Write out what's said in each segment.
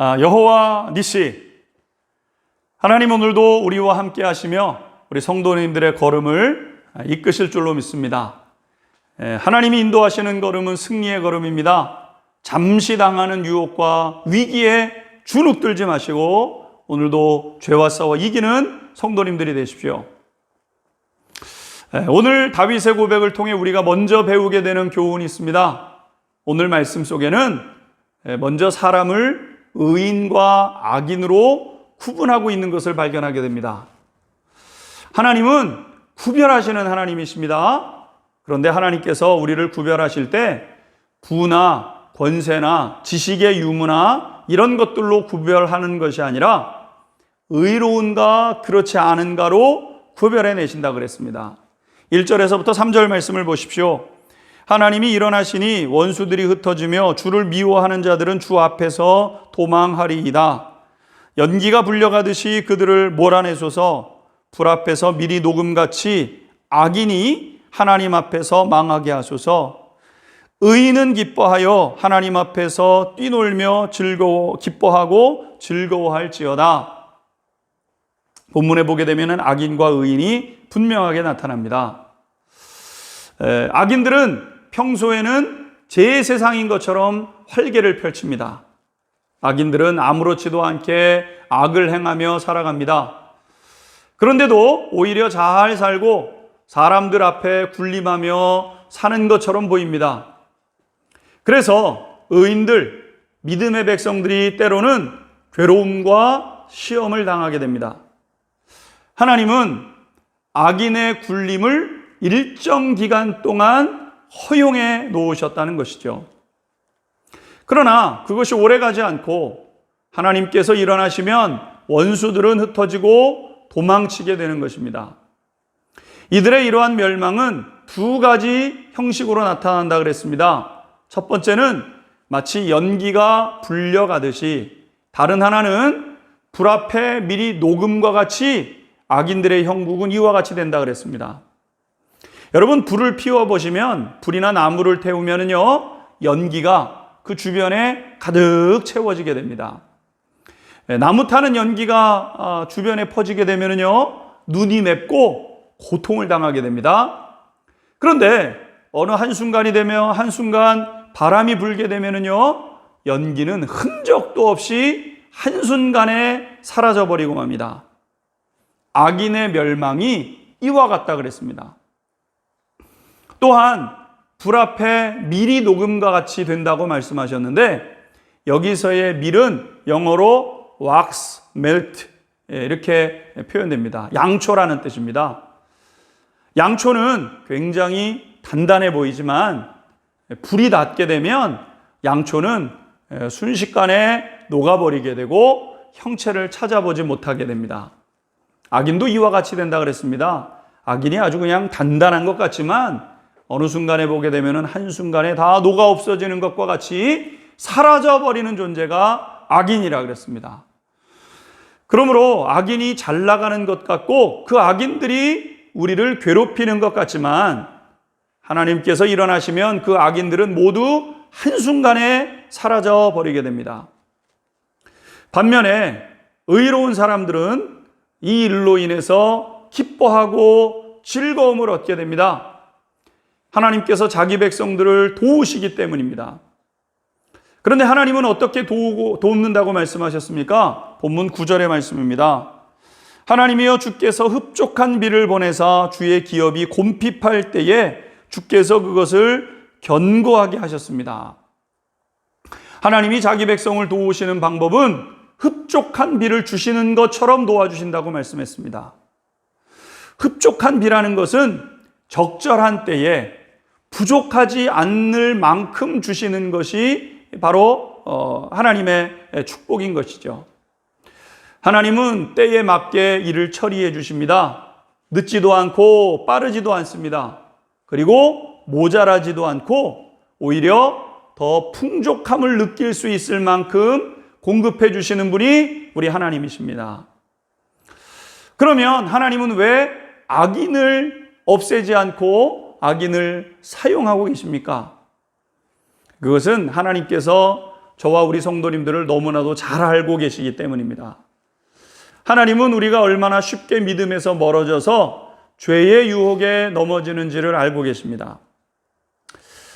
여호와 니시, 하나님 오늘도 우리와 함께 하시며 우리 성도님들의 걸음을 이끄실 줄로 믿습니다. 하나님이 인도하시는 걸음은 승리의 걸음입니다. 잠시 당하는 유혹과 위기에 주눅들지 마시고 오늘도 죄와 싸워 이기는 성도님들이 되십시오. 오늘 다윗의 고백을 통해 우리가 먼저 배우게 되는 교훈이 있습니다. 오늘 말씀 속에는 먼저 사람을 의인과 악인으로 구분하고 있는 것을 발견하게 됩니다. 하나님은 구별하시는 하나님이십니다. 그런데 하나님께서 우리를 구별하실 때 부나 권세나 지식의 유무나 이런 것들로 구별하는 것이 아니라 의로운가 그렇지 않은가로 구별해 내신다 그랬습니다. 1절에서부터 3절 말씀을 보십시오. 하나님이 일어나시니 원수들이 흩어지며 주를 미워하는 자들은 주 앞에서 도망하리이다. 연기가 불려가듯이 그들을 몰아내소서. 불 앞에서 미리 녹음같이 악인이 하나님 앞에서 망하게 하소서. 의인은 기뻐하여 하나님 앞에서 뛰놀며 기뻐하고 즐거워할지어다. 본문에 보게 되면 악인과 의인이 분명하게 나타납니다. 악인들은 평소에는 제 세상인 것처럼 활개를 펼칩니다. 악인들은 아무렇지도 않게 악을 행하며 살아갑니다. 그런데도 오히려 잘 살고 사람들 앞에 군림하며 사는 것처럼 보입니다. 그래서 의인들, 믿음의 백성들이 때로는 괴로움과 시험을 당하게 됩니다. 하나님은 악인의 군림을 일정 기간 동안 허용해 놓으셨다는 것이죠. 그러나 그것이 오래가지 않고 하나님께서 일어나시면 원수들은 흩어지고 도망치게 되는 것입니다. 이들의 이러한 멸망은 두 가지 형식으로 나타난다 그랬습니다. 첫 번째는 마치 연기가 불려가듯이, 다른 하나는 불 앞에 미리 녹음과 같이 악인들의 형국은 이와 같이 된다 그랬습니다. 여러분, 불을 피워보시면, 불이나 나무를 태우면은요, 연기가 그 주변에 가득 채워지게 됩니다. 나무 타는 연기가 주변에 퍼지게 되면은요, 눈이 맵고 고통을 당하게 됩니다. 그런데 어느 한순간이 되면 한순간 바람이 불게 되면은요, 연기는 흔적도 없이 한순간에 사라져버리고 맙니다. 악인의 멸망이 이와 같다 그랬습니다. 또한 불 앞에 밀이 녹음과 같이 된다고 말씀하셨는데, 여기서의 밀은 영어로 wax, melt 이렇게 표현됩니다. 양초라는 뜻입니다. 양초는 굉장히 단단해 보이지만 불이 닿게 되면 양초는 순식간에 녹아버리게 되고 형체를 찾아보지 못하게 됩니다. 악인도 이와 같이 된다 그랬습니다. 악인이 아주 그냥 단단한 것 같지만 어느 순간에 보게 되면 한순간에 다 녹아 없어지는 것과 같이 사라져버리는 존재가 악인이라 그랬습니다. 그러므로 악인이 잘 나가는 것 같고 그 악인들이 우리를 괴롭히는 것 같지만 하나님께서 일어나시면 그 악인들은 모두 한순간에 사라져버리게 됩니다. 반면에 의로운 사람들은 이 일로 인해서 기뻐하고 즐거움을 얻게 됩니다. 하나님께서 자기 백성들을 도우시기 때문입니다. 그런데 하나님은 어떻게 돕는다고 말씀하셨습니까? 본문 9절의 말씀입니다. 하나님이여 주께서 흡족한 비를 보내사 주의 기업이 곰핍할 때에 주께서 그것을 견고하게 하셨습니다. 하나님이 자기 백성을 도우시는 방법은 흡족한 비를 주시는 것처럼 도와주신다고 말씀했습니다. 흡족한 비라는 것은 적절한 때에 부족하지 않을 만큼 주시는 것이 바로 하나님의 축복인 것이죠. 하나님은 때에 맞게 일을 처리해 주십니다. 늦지도 않고 빠르지도 않습니다. 그리고 모자라지도 않고 오히려 더 풍족함을 느낄 수 있을 만큼 공급해 주시는 분이 우리 하나님이십니다. 그러면 하나님은 왜 악인을 없애지 않고 악인을 사용하고 계십니까? 그것은 하나님께서 저와 우리 성도님들을 너무나도 잘 알고 계시기 때문입니다. 하나님은 우리가 얼마나 쉽게 믿음에서 멀어져서 죄의 유혹에 넘어지는지를 알고 계십니다.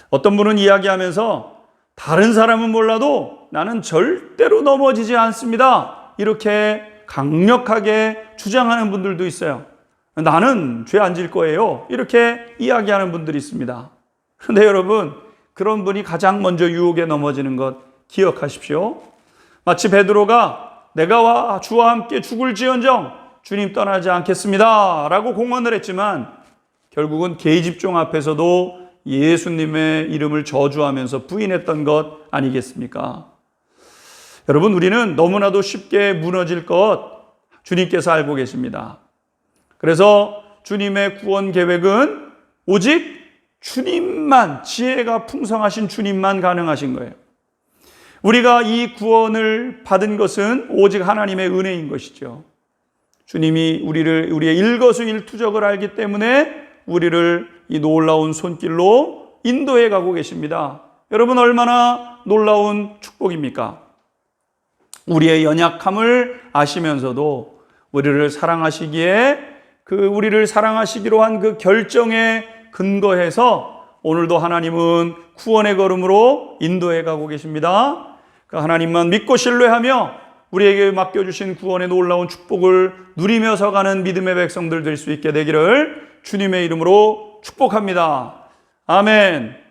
어떤 분은 이야기하면서 다른 사람은 몰라도 나는 절대로 넘어지지 않습니다, 이렇게 강력하게 주장하는 분들도 있어요. 나는 죄 안 질 거예요, 이렇게 이야기하는 분들이 있습니다. 그런데 여러분, 그런 분이 가장 먼저 유혹에 넘어지는 것 기억하십시오. 마치 베드로가 내가 주와 함께 죽을지언정 주님 떠나지 않겠습니다 라고 공언을 했지만 결국은 계집종 앞에서도 예수님의 이름을 저주하면서 부인했던 것 아니겠습니까? 여러분, 우리는 너무나도 쉽게 무너질 것 주님께서 알고 계십니다. 그래서 주님의 구원 계획은 오직 주님만, 지혜가 풍성하신 주님만 가능하신 거예요. 우리가 이 구원을 받은 것은 오직 하나님의 은혜인 것이죠. 주님이 우리의 일거수일투족을 알기 때문에 우리를 이 놀라운 손길로 인도해 가고 계십니다. 여러분, 얼마나 놀라운 축복입니까? 우리의 연약함을 아시면서도 우리를 사랑하시기에 우리를 사랑하시기로 한 그 결정에 근거해서 오늘도 하나님은 구원의 걸음으로 인도해 가고 계십니다. 그 하나님만 믿고 신뢰하며 우리에게 맡겨주신 구원의 놀라운 축복을 누리며 서가는 믿음의 백성들 될 수 있게 되기를 주님의 이름으로 축복합니다. 아멘.